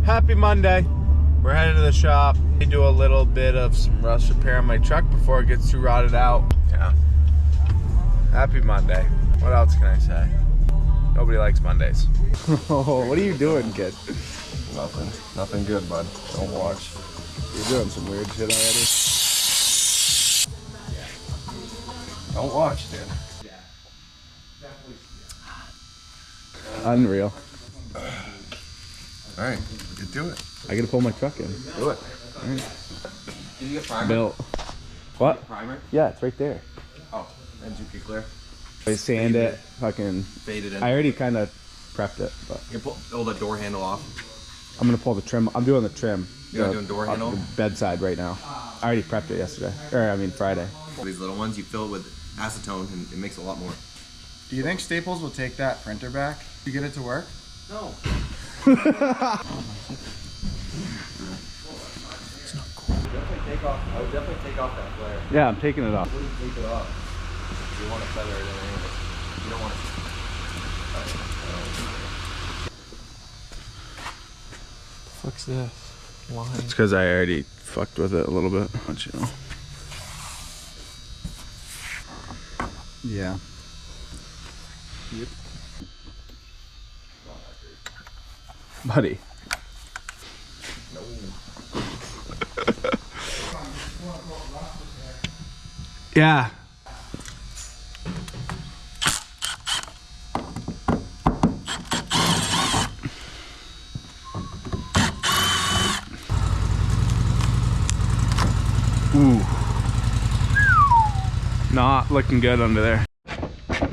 Happy Monday. We're headed to the shop. We do a little bit of some rust repair on my truck before it gets too rotted out. Yeah. Happy Monday. What else can I say? Nobody likes Mondays. Oh, what are you doing, kid? Nothing. Nothing good, bud. Don't watch. You're doing some weird shit already. Don't watch, dude. Unreal. All right, get to it. I gotta pull my truck in. Do it. All right. Did you get primer? Built. What? Primer? Yeah, it's right there. Oh, and you get clear. I sand it, fucking. Faded in. I already kind of prepped it, but You can pull the door handle off. I'm gonna pull the trim. I'm doing the trim. You're doing door handle? The bedside right now. I already prepped it yesterday. Or, I mean, Friday. These little ones, you fill it with acetone and it makes a lot more. Do you think Staples will take that printer back? You get it to work? No. It's not cool. I would definitely take off that flare. Yeah, I'm taking it off. I wouldn't take it off. You want to feather it in anyway. You don't want to. What's this? Line. It's because I already fucked with it a little bit. But, you know. Yeah. Yep. Buddy. No. Yeah. Ooh. Not looking good under there. That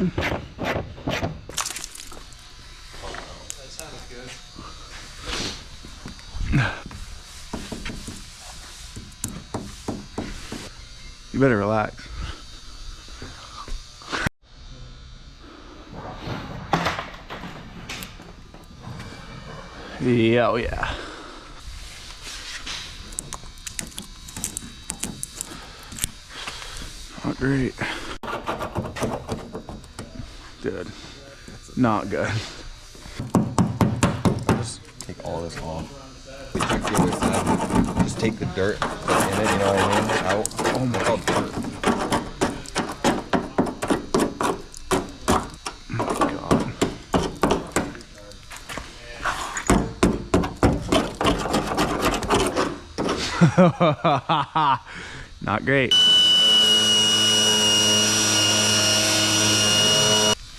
sounds good. You better relax. Yeah, oh yeah. Not great. Dude, not good. Just take all this off. Check the other side. Just take the dirt that's in it, you know what I mean? Out. Oh my god. Not great.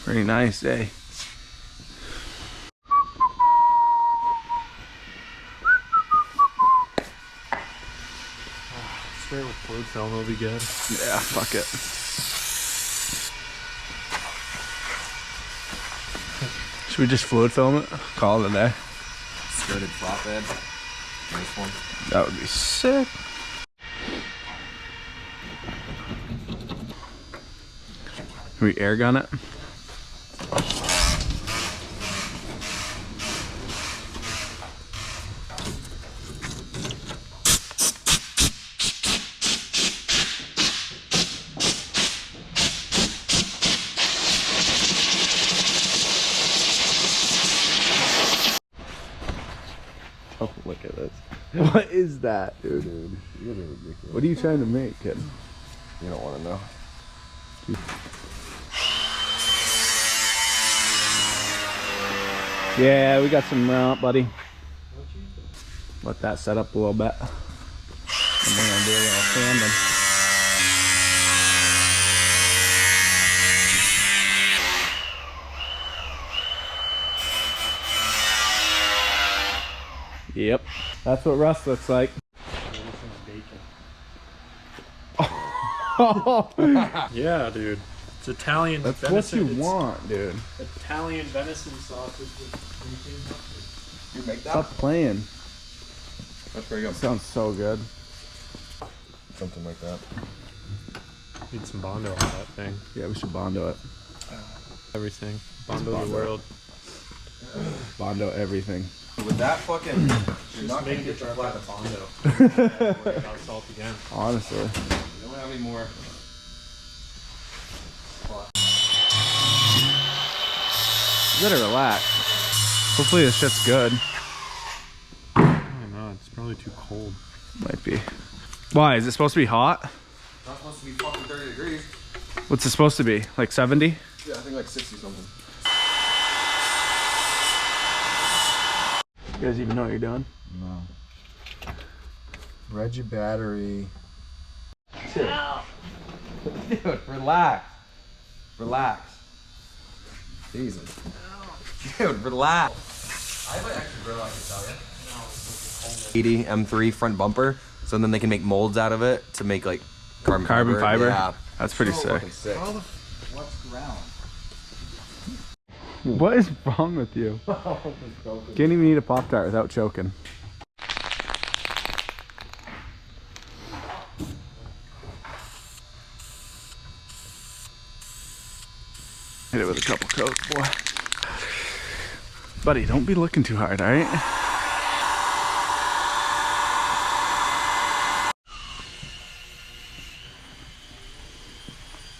Pretty nice day. Spray with fluid film will be good. Yeah, fuck it. Should we just fluid film it? Call it a day. Skirted flatbed. Nice one. That would be sick. Can we air gun it? Oh, look at this. What is that, dude? Dude, you're ridiculous. What are you trying to make, kid? You don't want to know. Yeah, we got some buddy. Let that set up a little bit. And we're gonna do a little sanding. Yep, that's what rust looks like. Yeah, dude. It's Italian That's venison. what you want, dude. Italian venison sausage with cream mustard. You make that? Stop playing. That's pretty good. Sounds so good. Something like that. Need some Bondo on that thing. Yeah, we should Bondo it. Everything. Bondo the Bondo. world. Bondo everything. With that fucking, you're not gonna Make get it your like flat. a Bondo. Worry about salt again. Honestly. You don't have any more. You better relax. Hopefully this shit's good. it's probably too cold. Might be. Why? Is it supposed to be hot? It's not supposed to be fucking 30 degrees. What's it supposed to be? Like 70? Yeah, I think like 60 something. You guys even know what you're doing? No. Reggie battery. Dude, relax. Relax. Jesus. Dude, relax. I have an extra grill I can tell you. 80 M3 front bumper, so then they can make molds out of it to make like carbon fiber. Yeah. That's pretty sick. Fucking sick. What's ground? What is wrong with you? Can't even eat a Pop-Tart without choking. Hit it with a couple coats, boy. Buddy, don't be looking too hard, alright?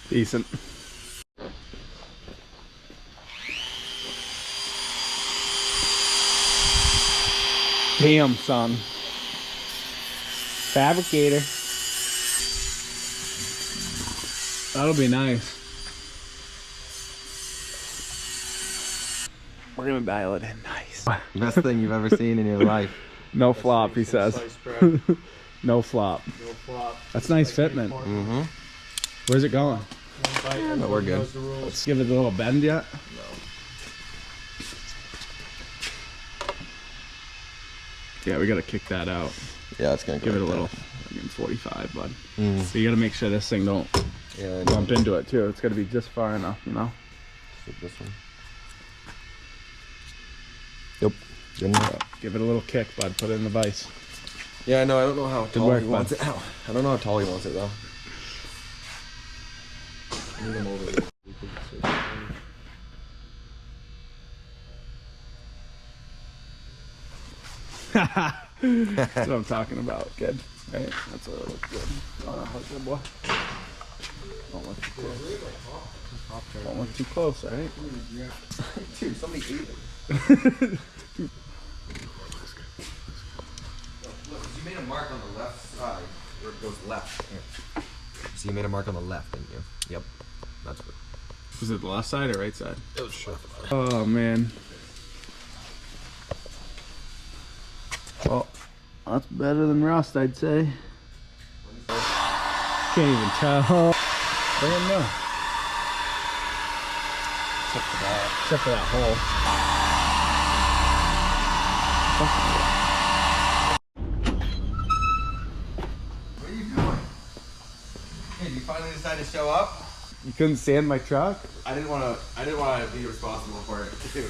Decent. Damn, son. Fabricator. That'll be nice. We're gonna dial it in nice. Best thing you've ever seen in your life. No flop, he says. No flop. No flop. That's nice fitment. Mm-hmm. Where's it going? No, we're good. Let's give it a little bend yet. Yeah, we gotta kick that out. Yeah, it's gonna Give it a like little. that. I mean, 45, bud. Mm. So you gotta make sure this thing don't Yeah, bump into it too. It's gotta be just far enough, you know. this one. Yep. Good enough. Give it a little kick, bud. Put it in the vise. Yeah, no, I don't know how tall work, he wants it. Ow. I don't know how tall he wants it though. Move him over there. That's what I'm talking about. Good. Right? That's what it looks good. Oh, good boy. Don't look too close. Don't look too close, alright? Dude, somebody ate it. Look, you made a mark on the left side where it goes left. Here. So you made a mark on the left, didn't you? Yep. That's good. Was it the left side or right side? It was short. Oh, man. Well, that's better than rust, I'd say. Can't even tell. Brand new. Except for that hole. What are you doing? Hey, you finally decided to show up? You couldn't sand my truck? I didn't want to be responsible for it. Dude.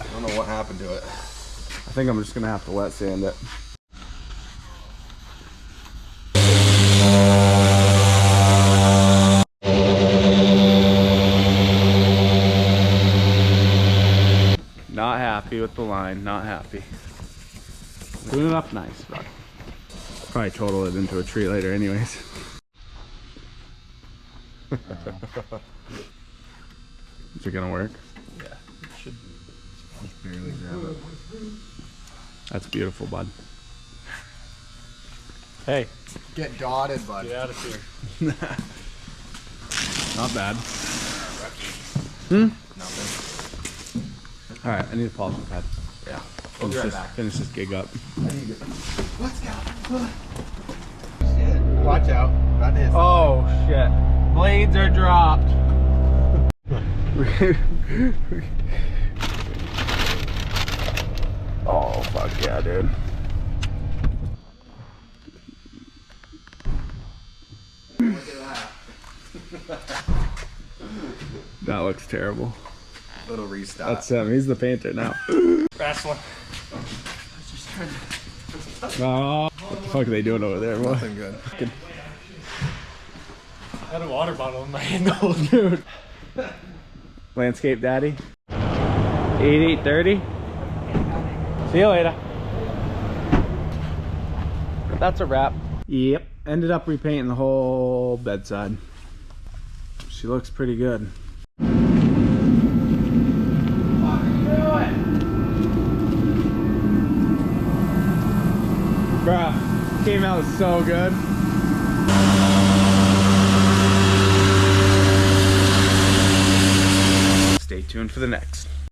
I don't know what happened to it. I think I'm just gonna have to wet sand it. Not happy with the line, not happy. Doing it up nice, but probably total it into a tree later anyways. Is it gonna work? Yeah, it should just barely grab it. That's beautiful, bud. Hey. Get dotted, bud. Get out of here. Not bad. Nothing. All right, I need a polishing pad. Yeah. Finish this gig up. Let's go. Watch out. That is. Oh shit! Blades are dropped. Oh fuck yeah, dude. That looks terrible. Little restart. That's him. He's the painter now. Wrestling. Oh, what the fuck are they doing over there, boy? Nothing good. I had a water bottle in my handle. Dude. Landscape daddy. 8830. See you later. That's a wrap. Yep. Ended up repainting the whole bedside. She looks pretty good. Bruh, came out so good. Stay tuned for the next.